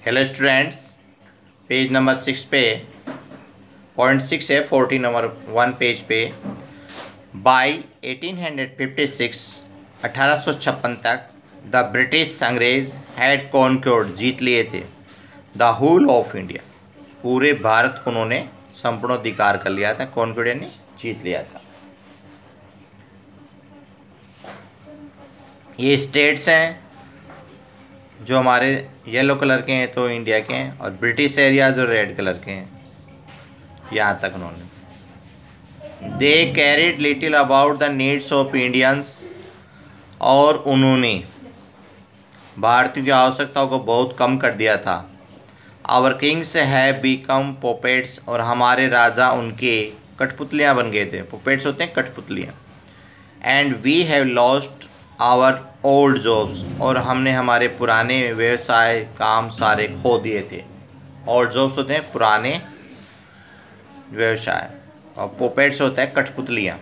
Hello students, page number 6 पे .6 है 40 number 1 page पे। बाई 1856 1856 तक द ब्रिटिश अंग्रेज हैड कॉन्क्योर्ड जीत लिए थे द होल ऑफ इंडिया, पूरे भारत को उन्होंने संपूर्ण अधिकार कर लिया था। कॉन्क्योर्ड यानी जीत लिया था। ये स्टेट्स हैं जो हमारे येलो कलर के हैं तो इंडिया के हैं, और ब्रिटिश एरिया जो रेड कलर के हैं यहाँ तक उन्होंने दे carried little about the needs of Indians, और उन्होंने भारतीयों की आवश्यकताओं को बहुत कम कर दिया था। आवर किंग्स हैव बिकम पोपेट्स, और हमारे राजा उनके कठपुतलियाँ बन गए थे। पोपेट्स होते हैं कठपुतलियाँ। And we have lost our old jobs, और हमने हमारे पुराने व्यवसाय काम सारे खो दिए थे। ओल्ड जॉब्स होते हैं पुराने व्यवसाय, और पोपेट्स होता है कठपुतलियाँ।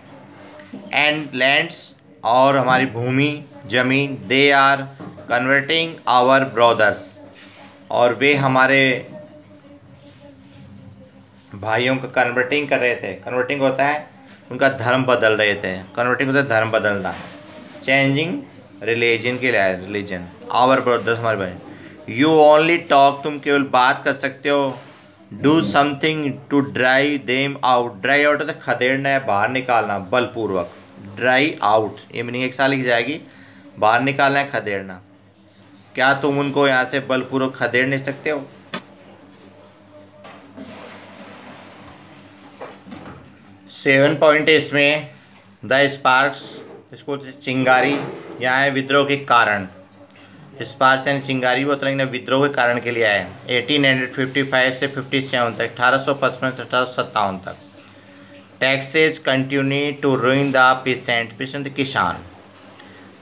एंड लैंड्स, और हमारी भूमि जमीन, they are converting our brothers, और वे हमारे भाइयों को कन्वर्टिंग कर रहे थे। कन्वर्टिंग होता है उनका धर्म बदल रहे थे। कन्वर्टिंग होता है धर्म बदलना। चेंजिंग रिलीजन के लिए रिलीजन। आवर ब्रदर्स, हमारे भाई। यू ओनली टॉक, तुम केवल बात कर सकते हो। Do something to drive them out. Dry out होता है खदेड़ना है, बाहर निकालना बलपूर्वक। ड्राई आउट ये मीनिंग एक साल लिखी जाएगी। बाहर निकालना है, खदेड़ना। क्या तुम उनको यहाँ से बलपूर्वक खदेड़ नहीं सकते हो? सेवन पॉइंट इसमें द स्पार्क्स, इसको चिंगारी। यहाँ है विद्रोह के कारण। स्पार्क्स यानी चिंगारी वो तरह विद्रोह के कारण के लिए आए। 1855 से 57 तक, 1855 से 1857 तक। Taxes continue to ruin the peasant, peasant किसान।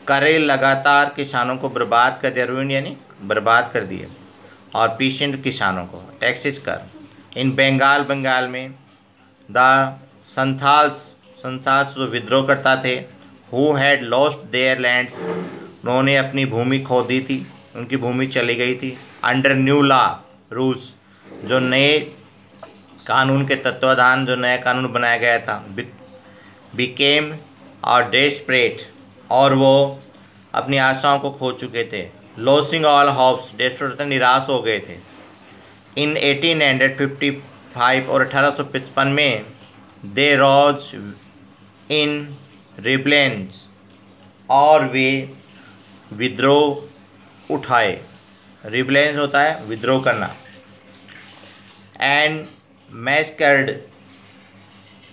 करे लगातार किसानों को बर्बाद कर दिया। रुइन यानी बर्बाद कर दिए, और पीसेंट किसानों को। टैक्सेस कर। इन बंगाल, बंगाल में द संथाल्स जो विद्रोह करता थे। Who had lost their lands, उन्होंने अपनी भूमि खो दी थी, उनकी भूमि चली गई थी। अंडर न्यू लॉ रूल्स, जो नए कानून के तत्वाधान, जो नया कानून बनाया गया था। बिकेम और डेस्परेट, और वो अपनी आशाओं को खो चुके थे। लॉसिंग ऑल होप्स, डेस्परेट निराश हो गए थे। इन 1855 और 1855 में दे रोज इन रिप्लेंस, और वे विद्रोह उठाए। रिप्लेंस होता है विद्रोह करना। एंड मैस्कर्ड,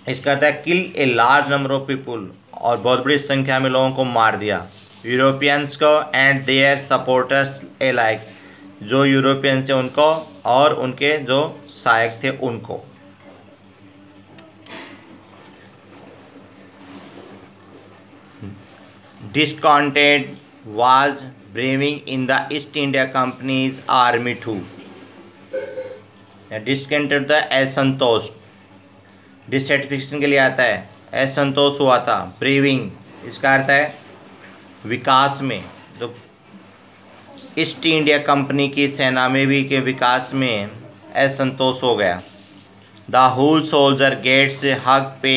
इसका अर्थ है kill a large number of people, और बहुत बड़ी संख्या में लोगों को मार दिया। यूरोपियंस को एंड देयर सपोर्टर्स एलाइक, जो यूरोपियंस थे उनको और उनके जो सहायक थे उनको। Discontent was brewing in the East India Company's army too. Discontent था असंतोष, डिससेटिस्फेक्शन के लिए आता है। असंतोष हुआ था। ब्रीविंग इसका अर्थ है विकास में, जो ईस्ट इंडिया कंपनी की सेना में भी के विकास में असंतोष हो गया। द होल सोल्जर गेट्स हक पे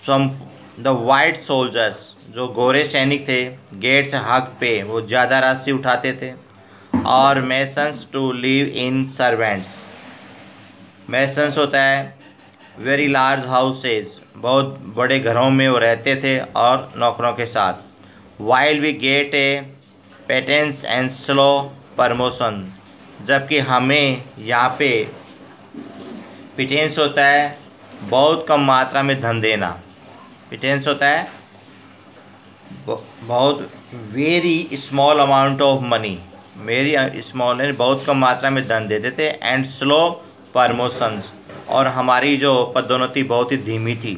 सम, द वाइट सोल्जर्स, जो गोरे सैनिक थे, गेट्स हक पे वो ज़्यादा राशि उठाते थे। और masons to live in servants, masons होता है वेरी लार्ज हाउसेस, बहुत बड़े घरों में वो रहते थे और नौकरों के साथ। While we get a pittance and slow promotion, जबकि हमें यहाँ पे पिटेंस होता है बहुत कम मात्रा में धन देना। पिटेंस होता है बहुत very small amount of money, very small यानी बहुत कम मात्रा में धन देते थे। एंड स्लो प्रमोशंस, और हमारी जो पदोन्नति बहुत ही धीमी थी।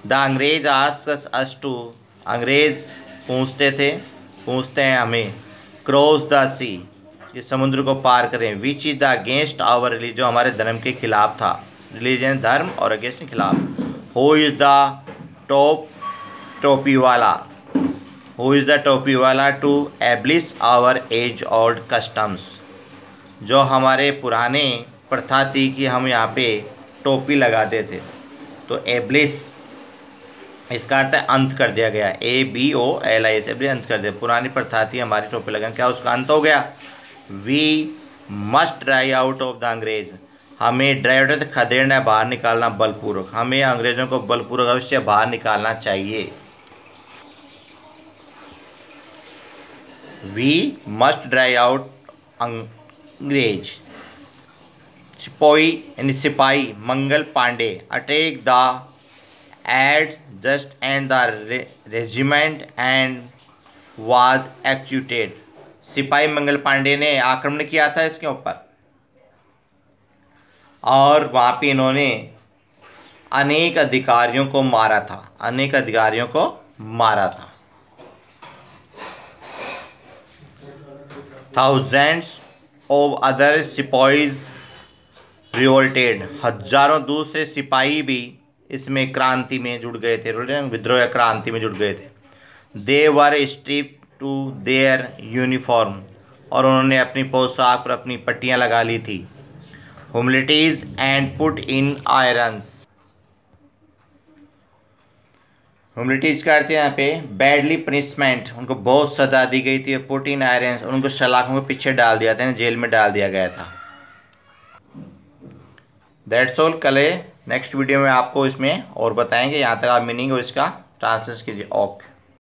द अंग्रेज आस्क्स अस टू, अंग्रेज पूछते हैं हमें। क्रॉस द सी, ये समुद्र को पार करें। Which is the against our religion, जो हमारे धर्म के खिलाफ था। रिलीजन धर्म और अगेंस्ट के खिलाफ। हु इज़ द टोपी वाला, हु इज़ द टोपी वाला to abolish our age old customs, जो हमारे पुराने प्रथा थी कि हम यहाँ पे टोपी लगाते थे, तो एब्लिश इसका अर्थ है अंत कर दिया गया, ABOLIS, एब्लिश अंत कर दिया। पुरानी प्रथा थी हमारी टोपी लगाना, क्या उसका अंत हो गया। We must drive out of the अंग्रेज, हमें ड्राइव आउट खदेड़ना, बाहर निकालना बलपूर्वक, हमें अंग्रेजों को बलपूर्वक अवश्य बाहर निकालना चाहिए। वी मस्ट ड्राइव आउट अंग्रेज। सिपाही यानी सिपाही Mangal Pandey attack the adjutant and the regiment and was executed. सिपाही मंगल पांडे ने आक्रमण किया था इसके ऊपर, और वहाँ पे इन्होंने अनेक अधिकारियों को मारा था, अनेक अधिकारियों को मारा था। थाउजेंड्स ऑफ अदर सिपाहीज रिवोल्टेड, हजारों दूसरे सिपाही भी इसमें क्रांति में जुड़ गए थे, विद्रोह या क्रांति में जुड़ गए थे। दे वर स्ट्रिप टू देयर यूनिफॉर्म, और उन्होंने अपनी पोशाक पर अपनी पट्टियाँ लगा ली थी। ह्यूमिलिटीज एंड पुट इन आयरन्स, ह्यूमिलिटीज का अर्थ है यहाँ पे बैडली पनिशमेंट, उनको बहुत सजा दी गई थी। पुट इन आयरन्स, उनको सलाखों के पीछे डाल दिया था, जेल में डाल दिया गया था। That's all. कल नेक्स्ट वीडियो में आपको इसमें और बताएंगे। यहाँ तक आप मीनिंग और इसका ट्रांसलेशन कीजिए। ओके।